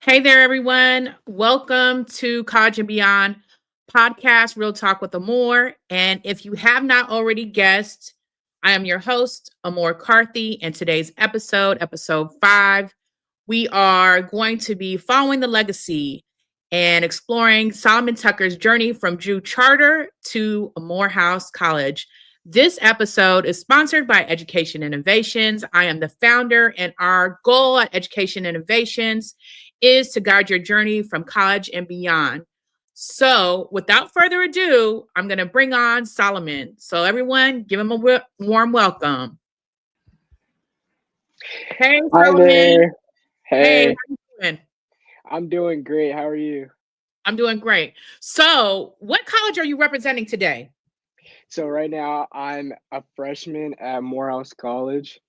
Hey there, everyone. Welcome to College and Beyond podcast, Real Talk with Amore. And if you have not already guessed, I am your host, Amore Carthy. And today's episode 5, we are going to be following the legacy and exploring Solomon Tucker's journey from Drew Charter to Morehouse College. This episode is sponsored by Education Innovations. I am the founder, and our goal at Education Innovations is to guide your journey from college and beyond. So, without further ado, I'm going to bring on Solomon. So, everyone, give him a warm welcome. Hey, Hi Solomon. there. Hey, how Hey, you doing? I'm doing great. How are you? I'm doing great. So, what college are you representing today? So right now I'm a freshman at Morehouse College.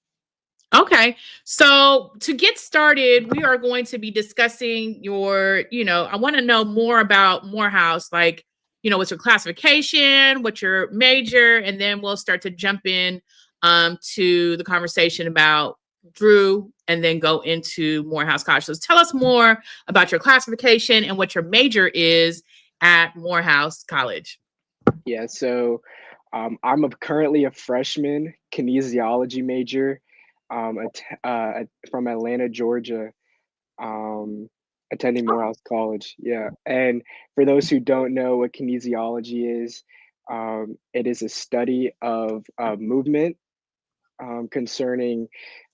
Okay. So to get started, we are going to be discussing I want to know more about Morehouse, like, what's your classification, what's your major, and then we'll start to jump in to the conversation about Drew and then go into Morehouse College. So tell us more about your classification and what your major is at Morehouse College. I'm currently a freshman kinesiology major from Atlanta, Georgia, um, attending Morehouse College. Yeah. And for those who don't know what kinesiology is, it is a study of movement concerning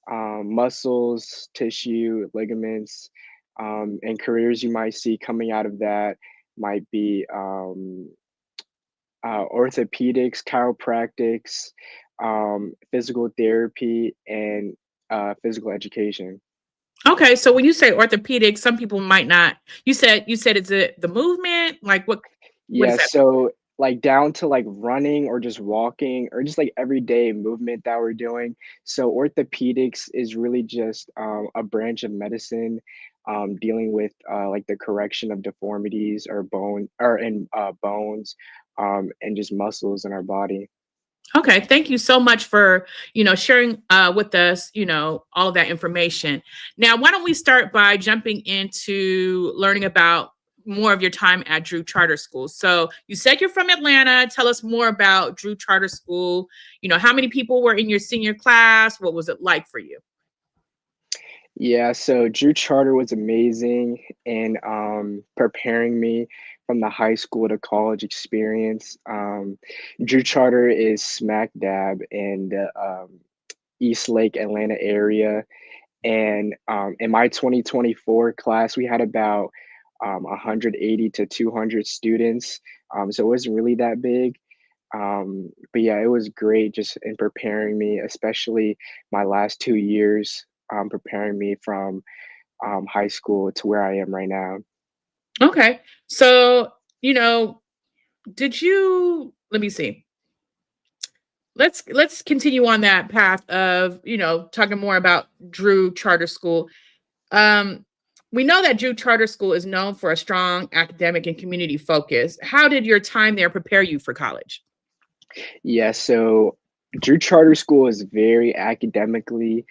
muscles, tissue, ligaments, and careers you might see coming out of that might be orthopedics, chiropractics, physical therapy, and physical education. Okay, so when you say orthopedic, some people might not. You said it's the movement. Like what is Yeah, that? so like down to like running or just walking or just like everyday movement that we're doing. So orthopedics is really just a branch of medicine dealing with like the correction of deformities or bones and just muscles in our body. Okay, thank you so much for sharing with us all of that information. Now, why don't we start by jumping into learning about more of your time at Drew Charter School? So you said you're from Atlanta. Tell us more about Drew Charter School. How many people were in your senior class? What was it like for you? Yeah, so Drew Charter was amazing in preparing me from the high school to college experience. Drew Charter is smack dab in the East Lake, Atlanta area. And in my 2024 class, we had about 180 to 200 students. So it wasn't really that big. But yeah, it was great just in preparing me, especially my last 2 years, preparing me from high school to where I am right now. Okay, so you know, did you? Let me see. Let's continue on that path of talking more about Drew Charter School. Um, we know that Drew Charter School is known for a strong academic and community focus. How did your time there prepare you for college? Yeah, so Drew Charter School is very academically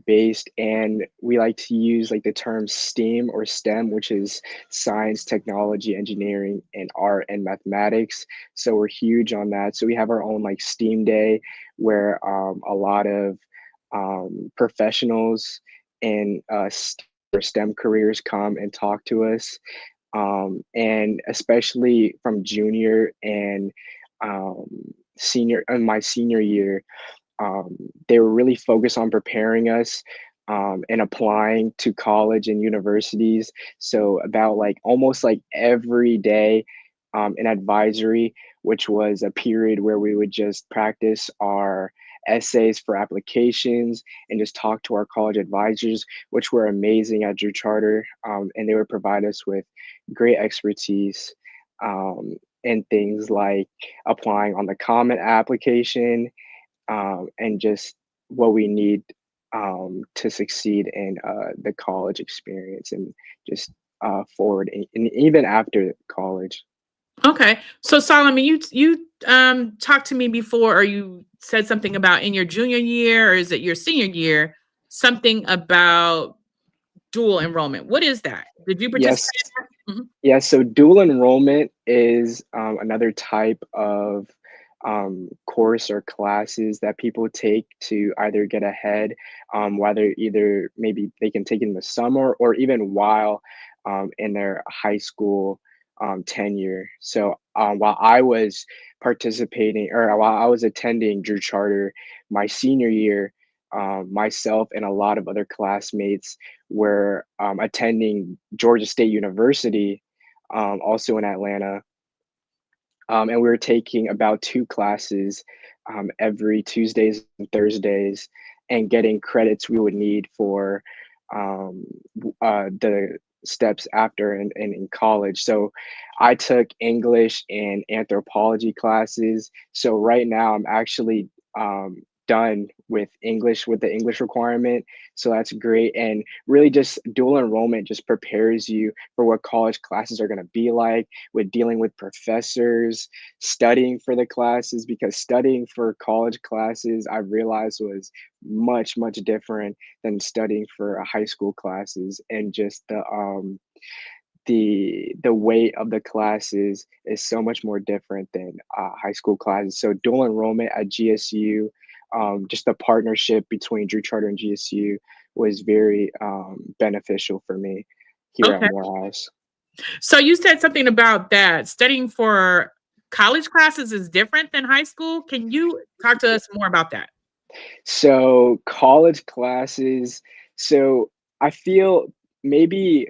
based, and we like to use like the term STEAM or STEM, which is science, technology, engineering, and art and mathematics. So we're huge on that. So we have our own like STEAM day where a lot of professionals in or STEM careers come and talk to us, and especially from junior and um, senior in my senior year, they were really focused on preparing us and applying to college and universities. So about like almost like every day in advisory, which was a period where we would just practice our essays for applications and just talk to our college advisors, which were amazing at Drew Charter, and they would provide us with great expertise in things like applying on the Common application, and just what we need to succeed in the college experience and just forward and even after college. Okay, so Solomon, you talked to me before, or you said something about in your junior year, or is it your senior year? Something about dual enrollment. What is that? Did you Yes. participate in that? Mhm. Yeah, so dual enrollment is another type of course or classes that people take to either get ahead, whether either maybe they can take it in the summer or even while in their high school tenure. So while I was participating or while I was attending Drew Charter my senior year, myself and a lot of other classmates were attending Georgia State University, also in Atlanta. And we were taking about 2 classes, every Tuesdays and Thursdays and getting credits we would need for, the steps after in college. So I took English and anthropology classes. So right now I'm actually, done with English with the English requirement, so that's great, and really just dual enrollment just prepares you for what college classes are gonna be like, with dealing with professors, studying for the classes because studying for college classes I realized was much, much different than studying for high school classes and just the weight of the classes is so much more different than high school classes. So dual enrollment at GSU, just the partnership between Drew Charter and GSU was very beneficial for me here at Okay. Morehouse. So you said something about that studying for college classes is different than high school. Can you talk to us more about that? So college classes, so I feel maybe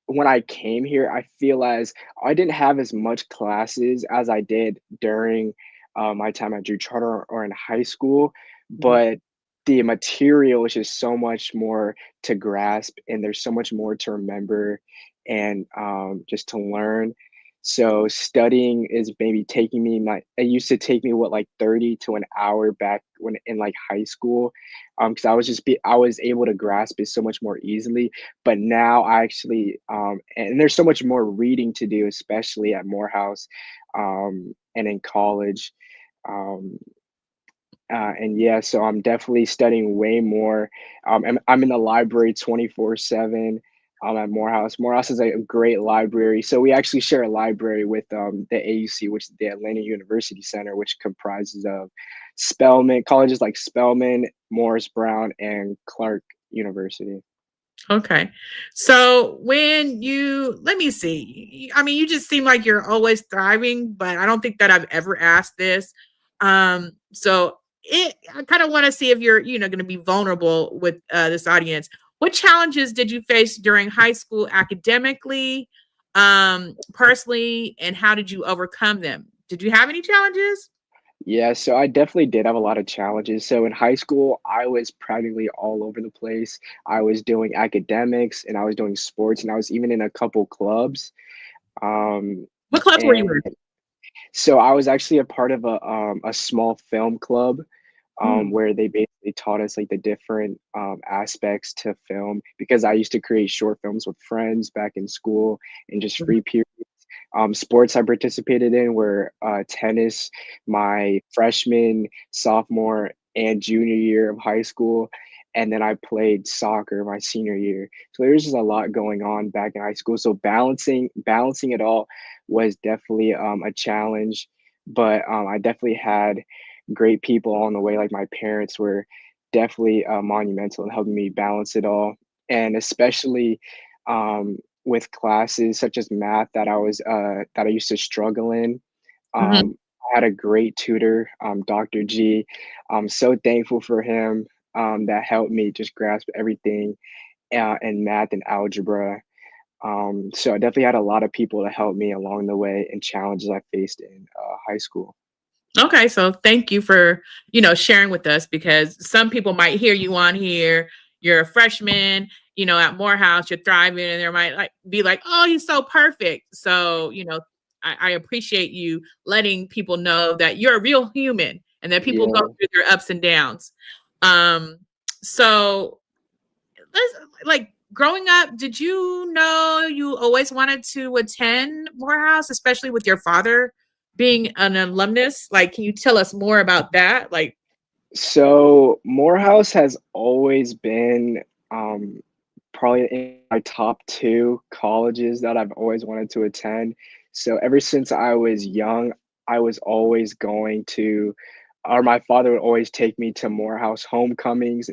when I came here, I feel as I didn't have as much classes as I did during my time at Drew Charter or in high school, Mhm. but the material is just so much more to grasp, and there's so much more to remember and just to learn. So studying is maybe taking me my it used to take me what like 30 to an hour back when in like high school, because I was able to grasp it so much more easily, but now I actually and there's so much more reading to do, especially at Morehouse, and in college. Um, and yeah, so I'm definitely studying way more. I'm in the library 24/7 at Morehouse. Morehouse is a great library. So we actually share a library with the AUC, which is the Atlanta University Center, which comprises of Spelman colleges like Spelman, Morris Brown, and Clark University. Okay. So when you let me see. I mean, you just seem like you're always thriving, but I don't think that I've ever asked this. So I kind of want to see if you're, going to be vulnerable with this audience. What challenges did you face during high school academically, personally, and how did you overcome them? Did you have any challenges? Yeah, so I definitely did have a lot of challenges. So in high school, I was practically all over the place. I was doing academics and I was doing sports and I was even in a couple clubs. Um, What clubs were you and in? so I was actually a part of a small film club Mm, where they basically taught us like the different aspects to film because I used to create short films with friends back in school and just mhm. free periods. Sports I participated in were tennis my freshman, sophomore, and junior year of high school. And then I played soccer my senior year. So there's just a lot going on back in high school. So balancing it all was definitely a challenge. But I definitely had great people on the way. Like my parents were definitely monumental in helping me balance it all. And especially with classes such as math that I used to struggle in. Mhm. I had a great tutor, Dr. G. I'm so thankful for him that helped me just grasp everything in math and algebra. So I definitely had a lot of people to help me along the way and challenges I faced in high school. Okay, so thank you for, sharing with us because some people might hear you on here. You're a freshman, at Morehouse, you're thriving, and there might like be like, oh, he's so perfect. So, I appreciate you letting people know that you're a real human and that people go Yeah. through their ups and downs. Um, so let's like growing up, did you know you always wanted to attend Morehouse, especially with your father being an alumnus? Like, can you tell us more about that? Like, So Morehouse has always been um, probably in my top 2 colleges that I've always wanted to attend. So ever since I was young, I was always going to or my father would always take me to Morehouse homecomings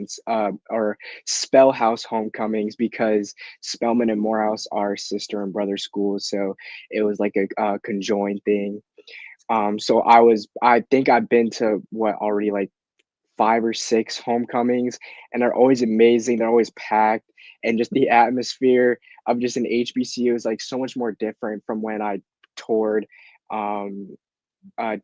or Spell House homecomings because Spelman and Morehouse are sister and brother schools, so it was like a, conjoined thing. So I think I've been to what already like 5 or 6 homecomings, and they're always amazing, they're always packed, and just the atmosphere of just an HBCU is, like, so much more different from when I toured, um,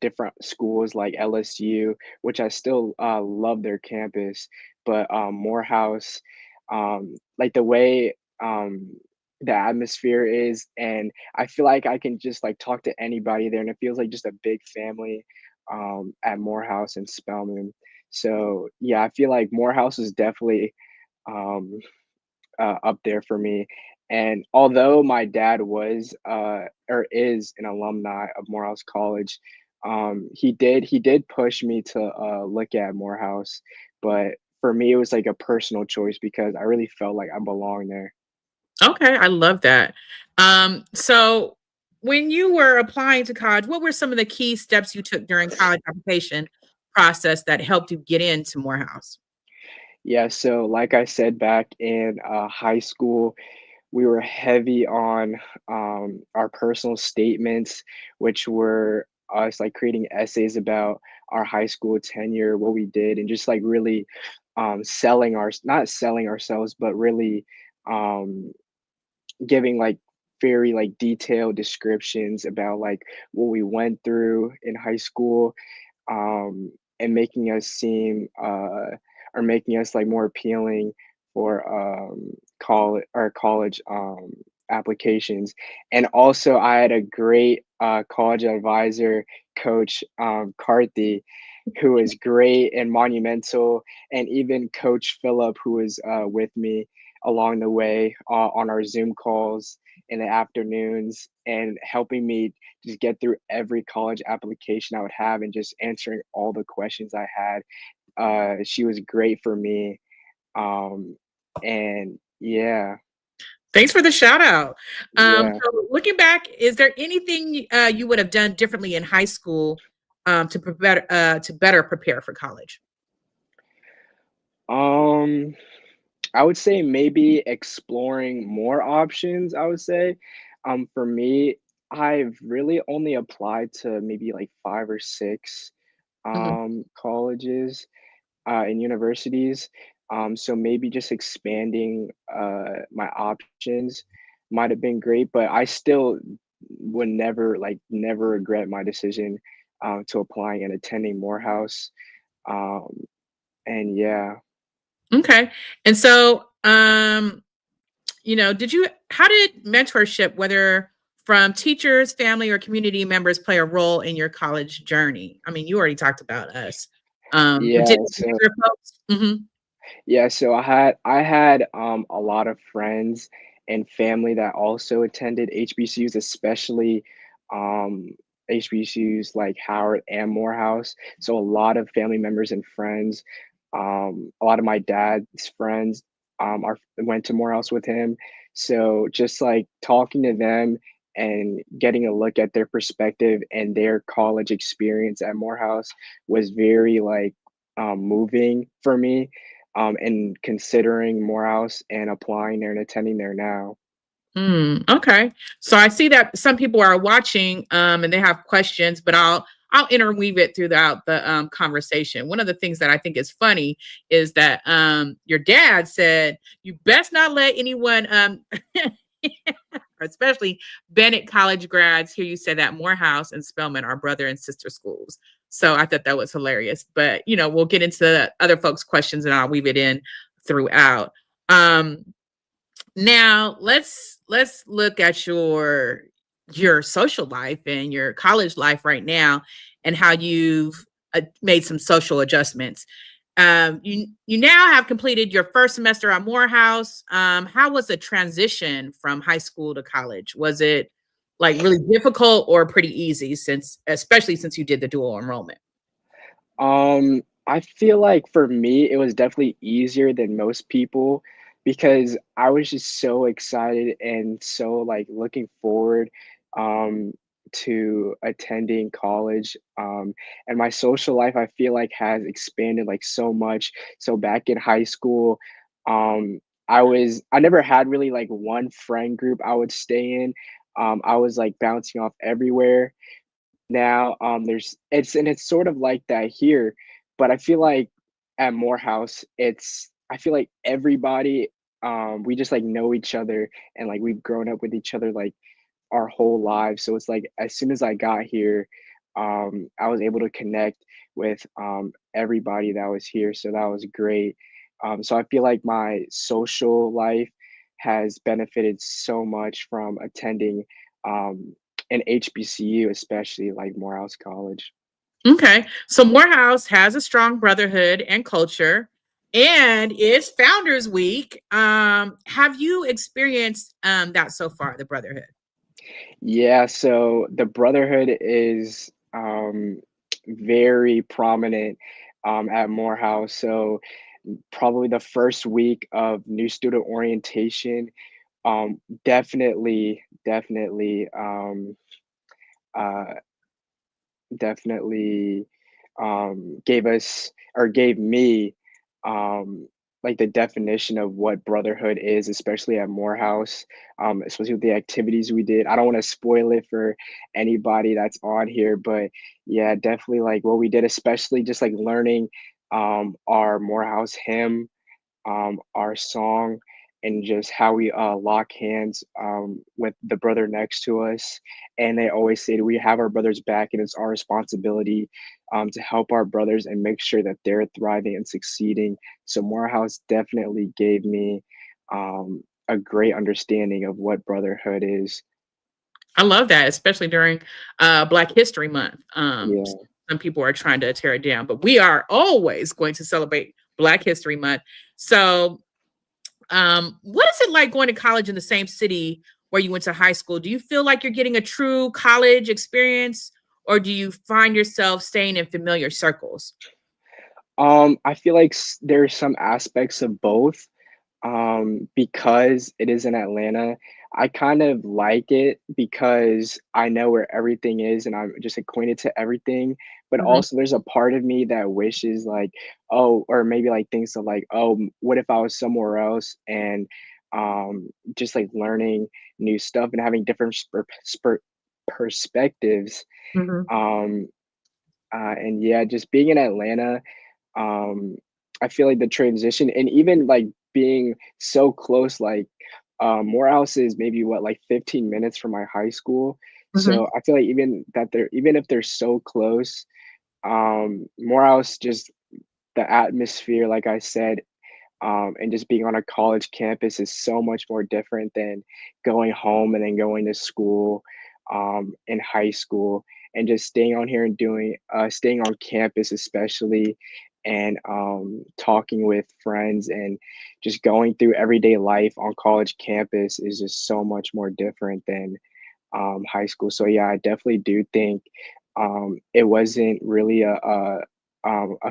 different schools like LSU, which I still, love their campus, but, Morehouse, like, the way, the atmosphere is, and I feel like I can just, like, talk to anybody there, and it feels like just a big family, at Morehouse and Spelman. So, yeah, I feel like Morehouse is definitely, um, up there for me. And although my dad was or is an alumni of Morehouse College, he did push me to look at Morehouse, but for me it was like a personal choice because I really felt like I belong there. Okay, I love that. So when you were applying to college, what were some of the key steps you took during college application process that helped you get into Morehouse? Yeah, so like I said back in high school, we were heavy on our personal statements, which were us like creating essays about our high school tenure, what we did, and just like really selling our not selling ourselves, but really um, giving like very like detailed descriptions about like what we went through in high school and making us seem or making us like more appealing for college applications. And also I had a great college advisor, coach Carthy, who was great and monumental, and even coach Philip, who was with me along the way on our Zoom calls in the afternoons and helping me just get through every college application I would have and just answering all the questions I had. She was great for me. Um, and yeah, Thanks for the shout out. yeah. So looking back, is there anything you would have done differently in high school to better prepare for college? Um, I would say maybe exploring more options, I would say. For me, I've really only applied to maybe like 5 or 6 Mhm. colleges and universities. So maybe just expanding my options might have been great, but I still would never regret my decision to applying and attending Morehouse. Um, and yeah, Okay. And so, how did mentorship, whether from teachers, family, or community members, play a role in your college journey? I mean, you already talked about us, but yeah. did So other folks? Mhm. yeah, so I had a lot of friends and family that also attended HBCUs, especially um, HBCUs like Howard and Morehouse. So a lot of family members and friends, a lot of my dad's friends are went to Morehouse with him. So just like talking to them and getting a look at their perspective and their college experience at Morehouse was very like moving for me and considering Morehouse and applying there and attending there now. Okay. So I see that some people are watching, and they have questions, but I'll interweave it throughout the conversation. One of the things that I think is funny is that your dad said you best not let anyone, especially Bennett College grads, hear you say that Morehouse and Spelman are brother and sister schools. So I thought that was hilarious. But we'll get into other folks' questions and I'll weave it in throughout. Um, Now let's look at your social life and your college life right now and how you've made some social adjustments. You now have completed your first semester at Morehouse. How was the transition from high school to college? Was it like really difficult or pretty easy especially since you did the dual enrollment? I feel like for me, it was definitely easier than most people because I was just so excited and so like looking forward um, to attending college. And my social life, I feel like, has expanded like so much. So back in high school, um, I never had really like one friend group I would stay in. I was like bouncing off everywhere. Now, it's sort of like that here, but I feel like at Morehouse, I feel like everybody, we just like know each other and like we've grown up with each other like our whole lives. So it's like as soon as I got here, I was able to connect with everybody that was here. So that was great. So I feel like my social life has benefited so much from attending um, an HBCU, especially like Morehouse College. Okay. So Morehouse has a strong brotherhood and culture, and it's Founders Week. Have you experienced that so far, the brotherhood? Yeah, so the brotherhood is very prominent at Morehouse. So probably the first week of new student orientation, definitely, uh, definitely gave us or gave me um, like the definition of what brotherhood is, especially at Morehouse, especially with the activities we did. I don't want to spoil it for anybody that's on here, but yeah, definitely like what we did, especially just like learning our Morehouse hymn, our song, and just how we lock hands with the brother next to us. And they always say we have our brothers back, and it's our responsibility to help our brothers and make sure that they're thriving and succeeding. So Morehouse definitely gave me a great understanding of what brotherhood is. I love that, especially during Black History Month. Yeah. Some people are trying to tear it down, but we are always going to celebrate Black History Month. So, what is it like going to college in the same city where you went to high school? Do you feel like you're getting a true college experience, or do you find yourself staying in familiar circles? I feel like there's some aspects of both. Because it is in Atlanta, I kind of like it because I know where everything is and I'm just acquainted to everything. But Mhm, also, there's a part of me that wishes, like, oh, or maybe like thinks of like, oh, what if I was somewhere else and just like learning new stuff and having different perspectives. mhm, Um, and yeah, just being in Atlanta, um, I feel like the transition and even like being so close, like Morehouse is maybe what, like 15 minutes from my high school. mhm. So I feel like even if they're so close, Morehouse just the atmosphere, like I said, and just being on a college campus is so much more different than going home and then going to school in high school and just staying on here and staying on campus especially and talking with friends and just going through everyday life on college campus is just so much more different than high school. So yeah, I definitely do think it wasn't really a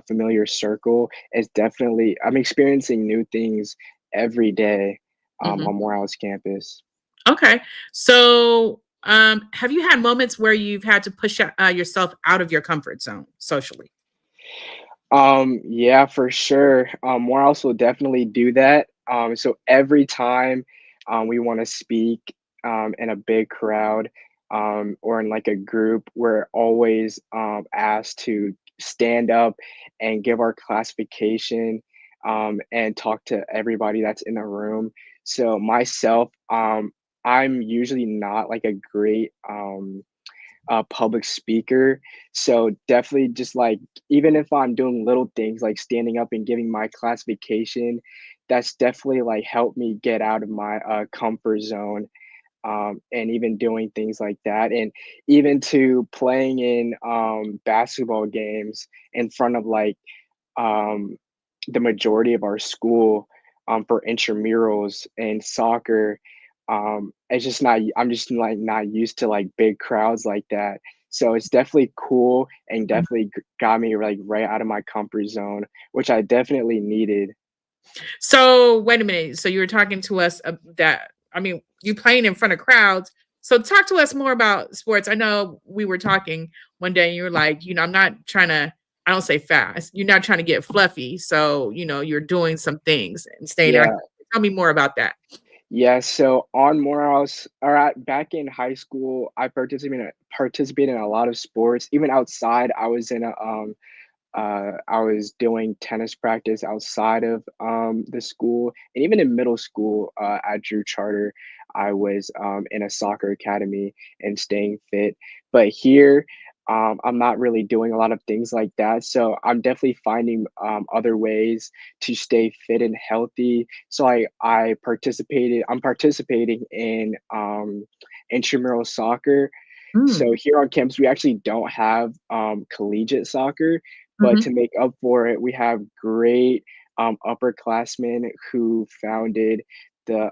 familiar circle. It's definitely I'm experiencing new things every day Mhm. on Morehouse campus. Okay. So, have you had moments where you've had to push yourself out of your comfort zone socially? Yeah, for sure. Morehouse will definitely do that. So every time we want to speak in a big crowd or in like a group, we're always asked to stand up and give our classification and talk to everybody that's in the room. So myself, I'm usually not like a great public speaker. So definitely just like even if I'm doing little things like standing up and giving my classification, that's definitely like helped me get out of my comfort zone. And even doing things like that, and even to playing in basketball games in front of like um, the majority of our school for intramurals and soccer. It's just not. I'm just like not used to like big crowds like that. So it's definitely cool and definitely got me like right out of my comfort zone, which I definitely needed. So wait a minute. So you were talking to us that I mean, you playing in front of crowds. So talk to us more about sports. I know we were talking one day and you were like, I'm not trying to, I don't say fast. You're not trying to get fluffy. So, you're doing some things and staying active. Yeah. Tell me more about that. Yeah, so on Morehouse, or at back in high school, I participated in a lot of sports. Even outside, I was doing tennis practice outside of the school, and even in middle school at Drew Charter, I was in a soccer academy and staying fit. But here, I'm not really doing a lot of things like that. So I'm definitely finding other ways to stay fit and healthy. So I'm participating in intramural soccer. Mm, So here on campus, we actually don't have collegiate soccer, but mhm, to make up for it, we have great upperclassmen who founded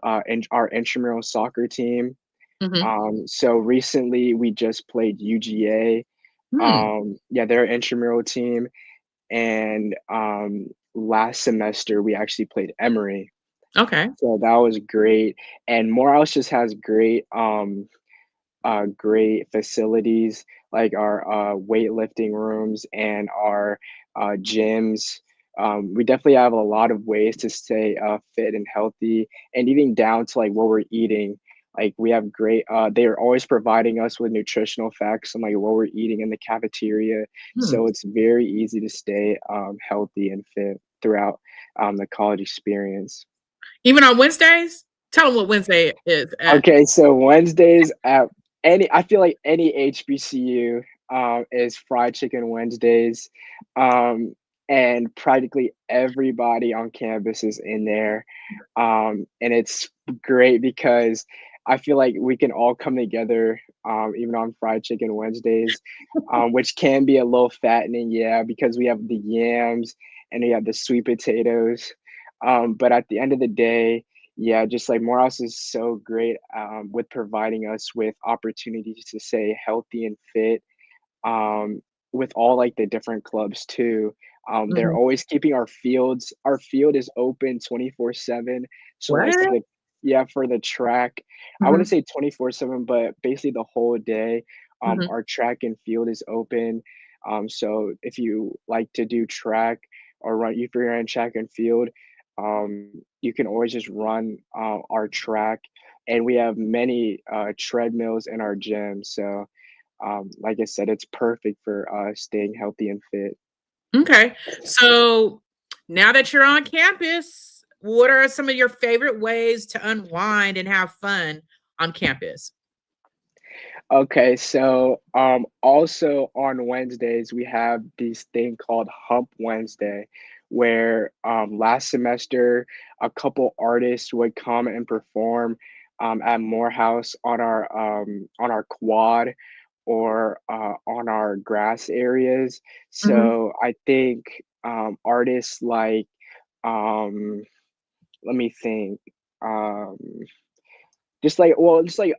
our intramural soccer team. mhm, So recently, we just played UGA. mm. Yeah, they're an intramural team, and last semester we actually played Emory. Okay. So that was great. And Morehouse just has great facilities like our weightlifting rooms and our gyms. We definitely have a lot of ways to stay fit and healthy, and even down to like what we're eating. Like we have great. They are always providing us with nutritional facts on like what we're eating in the cafeteria, Mm. so it's very easy to stay healthy and fit throughout the college experience. Even on Wednesdays? Tell them what Wednesday is at. Okay, so Wednesdays at I feel like any HBCU is fried chicken Wednesdays. Um, and practically everybody on campus is in there. And it's great because I feel like we can all come together even on fried chicken Wednesdays, which can be a little fattening, yeah, because we have the yams and we have the sweet potatoes. But at the end of the day, yeah, just like Morehouse is so great with providing us with opportunities to stay healthy and fit um, with all like the different clubs too. They're Mhm. always keeping our field is open 24/7. So like What? for the track, I wouldn't Mhm, say 24/7, but basically the whole day, mhm. our track and field is open. So if you like to do track or if you're in track and field, you can always just run our track, and we have many treadmills in our gym. So like I said, it's perfect for staying healthy and fit. Okay. So now that you're on campus, what are some of your favorite ways to unwind and have fun on campus? Okay, so also on Wednesdays we have this thing called Hump Wednesday, where last semester a couple artists would come and perform at Morehouse on our quad or on our grass areas. Mhm, So I think artists like um, let me think. Um, just like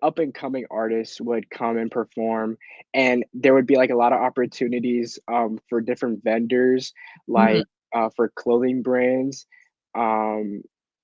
up and coming artists would come and perform, and there would be like a lot of opportunities for different vendors, mhm, like for clothing brands. Um,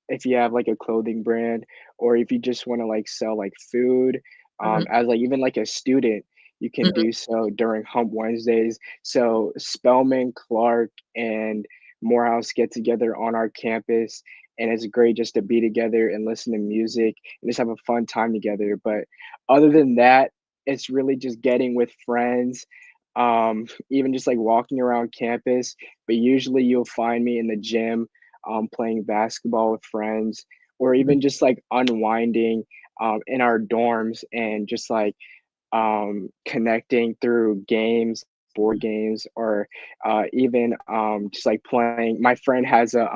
if you have like a clothing brand, or if you just want to like sell like food, mhm, as like even like a student, you can mhm, do so during Hump Wednesdays. So Spelman, Clark, and Morehouse get together on our campus, and it's great just to be together and listen to music and just have a fun time together. But other than that, it's really just getting with friends, even just like walking around campus. But usually you'll find me in the gym, playing basketball with friends, or mhm, even just like unwinding in our dorms and just like connecting through games, board games, or even just like playing. My friend has a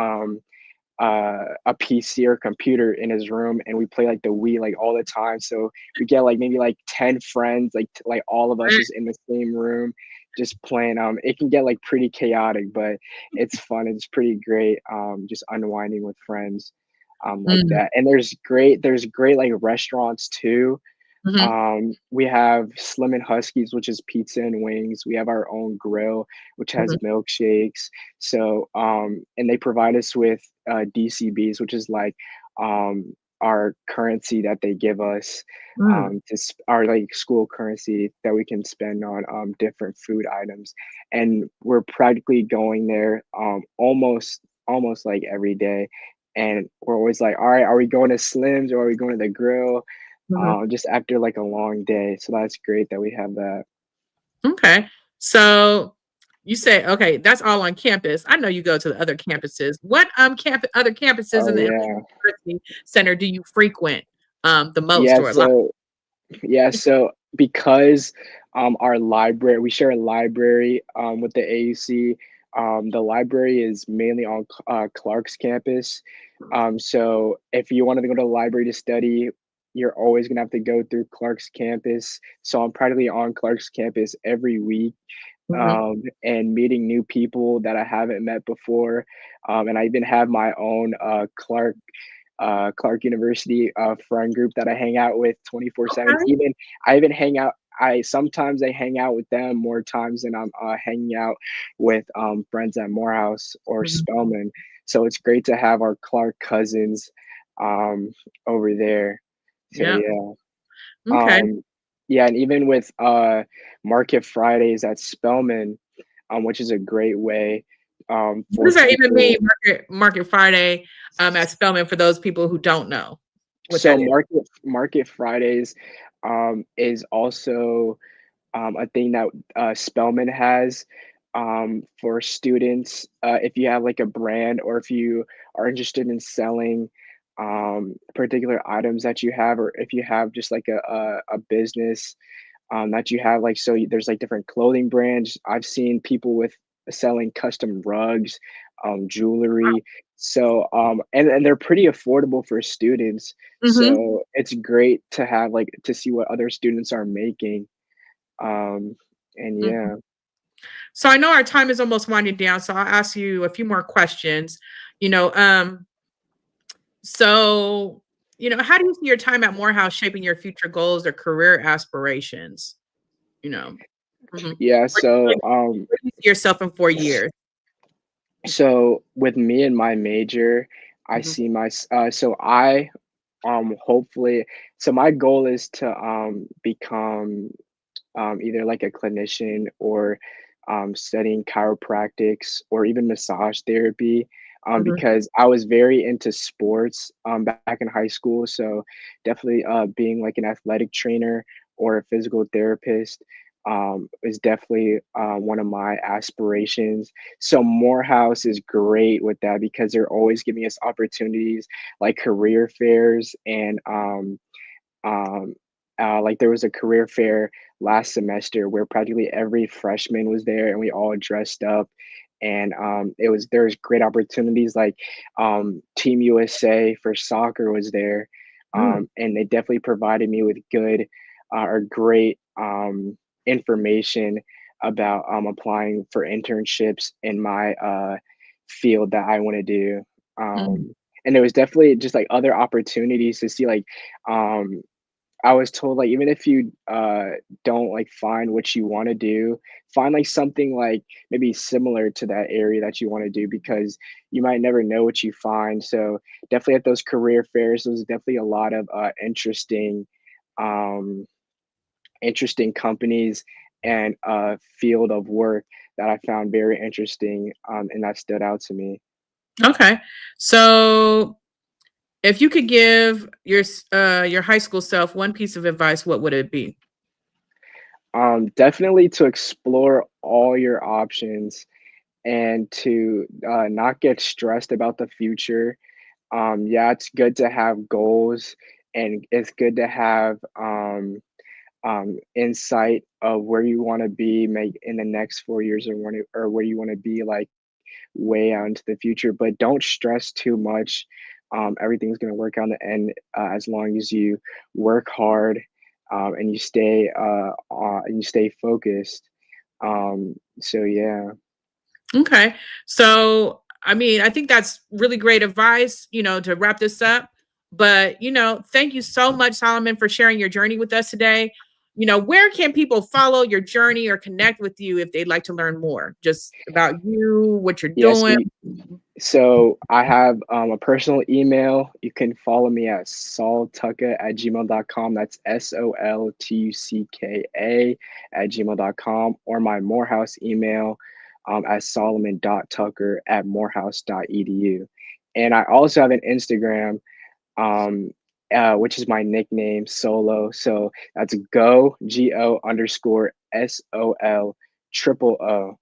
PC or computer in his room, and we play like the Wii like all the time. So we get like maybe like 10 friends, like like all of us right, just in the same room, just playing. It can get like pretty chaotic, but it's fun. It's pretty great. Just unwinding with friends, like mm, that. And there's great like restaurants too. mhm, We have Slim and Huskies, which is pizza and wings. We have our own grill, which has mhm, milkshakes. So, and they provide us with DCBs, which is like our currency that they give us, Mm, our like school currency that we can spend on different food items, and we're practically going there almost like every day, and we're always like, all right, are we going to Slim's or are we going to the grill? mhm. Just after like a long day, so that's great that we have that. Okay. So you say, okay, that's all on campus. I know you go to the other campuses. What other campuses Oh in the yeah, University Center do you frequent the most yeah. or a lot? So yeah, so because our library, we share a library with the AUC. The library is mainly on Clark's campus. So if you wanted to go to the library to study, you're always gonna have to go through Clark's campus. So I'm practically on Clark's campus every week, Mhm. and meeting new people that I haven't met before. And I even have my own Clark University friend group that I hang out with 24/7. Okay. Even I even hang out. I sometimes I hang out with them more times than I'm hanging out with friends at Morehouse or Mhm. Spelman. So it's great to have our Clark cousins um, over there. So Yep. yeah. Okay. Um, yeah, and even with Market Fridays at Spelman, which is a great way What for does that even mean, people. Market Friday at Spelman for those people who don't know what So that is? Market Fridays is also a thing that Spelman has for students. If you have like a brand or if you are interested in selling particular items that you have, or if you have just like a business that you have, like, so there's like different clothing brands. I've seen people with selling custom rugs, jewelry. So and they're pretty affordable for students. Mhm. So it's great to have like to see what other students are making. And Mhm. yeah. So I know our time is almost winding down, so I'll ask you a few more questions. You know, um, so how do you see your time at Morehouse shaping your future goals or career aspirations? You know, mhm. Yeah, Where do you see yourself in 4 years? so with me and my major, I Mhm, see so I hopefully, so my goal is to become either like a clinician or studying chiropractics or even massage therapy, mhm, because I was very into sports back in high school. So definitely being like an athletic trainer or a physical therapist is definitely one of my aspirations. So Morehouse is great with that because they're always giving us opportunities like career fairs and um, like there was a career fair last semester where practically every freshman was there and we all dressed up, and there was great opportunities like Team USA for soccer was there, mm, and they definitely provided me with good or great information about applying for internships in my field that I want to do. mm. And there was definitely just like other opportunities to see like um I was told, like, even if you, don't, like, find what you wanna do, find, like, something, like, maybe similar to that area that you wanna do because you might never know what you find, so definitely at those career fairs, there's definitely a lot of, um, interesting companies and, field of work that I found very interesting, and that stood out to me. Okay. So if you could give your high school self one piece of advice, what would it be? Definitely to explore all your options and to not get stressed about the future. Yeah, it's good to have goals and it's good to have insight of where you want to be make in the next 4 years or where you want to be like way out into the future. But don't stress too much. Everything's going to work out in the end as long as you work hard and you stay focused. So yeah. Okay. So, I mean, I think that's really great advice, to wrap this up. But, thank you so much, Solomon, for sharing your journey with us today. Where can people follow your journey or connect with you if they'd like to learn more just about you, what you're Yeah, so doing? So I have a personal email. You can follow me at soltucka@gmail.com. That's SOLTUCKA at gmail.com, or my Morehouse email at solomon.tucker@morehouse.edu. And I also have an Instagram, um, which is my nickname, Solo. So that's go underscore SOL triple O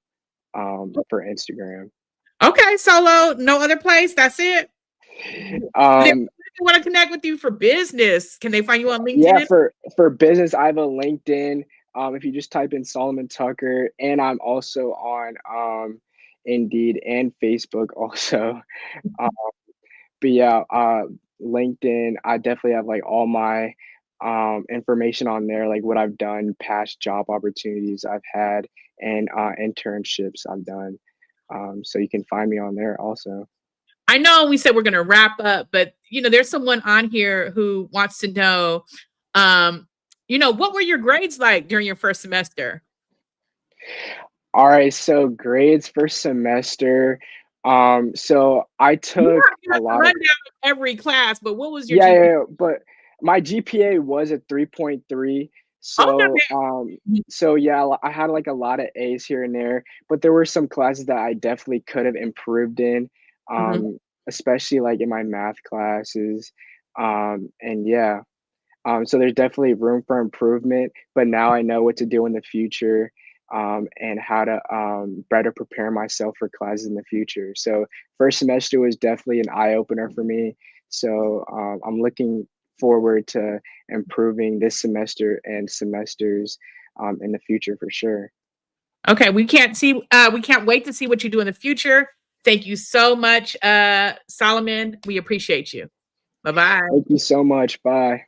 for Instagram. Okay, Solo, no other place. That's it. They Um, want to connect with you for business. Can they find you on yeah, LinkedIn? for business, I have a LinkedIn. If you just type in Solomon Tucker, and I'm also on Indeed and Facebook also. Um, but yeah, LinkedIn, I definitely have like all my information on there, like what I've done, past job opportunities I've had, and internships I've done. So you can find me on there also. I know we said we're going to wrap up, but there's someone on here who wants to know, um, what were your grades like during your first semester? All right, so grades for semester. So I You took have a a lot of, rundown of every class, but what was your yeah, yeah, GPA? yeah, but my GPA was a 3.3. Oh, So so yeah, I had like a lot of A's here and there, but there were some classes that I definitely could have improved in, mhm. especially like in my math classes. And yeah, so there's definitely room for improvement, but now I know what to do in the future, and how to better prepare myself for classes in the future. So first semester was definitely an eye opener for me. So I'm looking forward to improving this semester and semesters in the future for sure. Okay, we can't wait to see what you do in the future. Thank you so much, Solomon. We appreciate you. Bye bye. Thank you so much. Bye.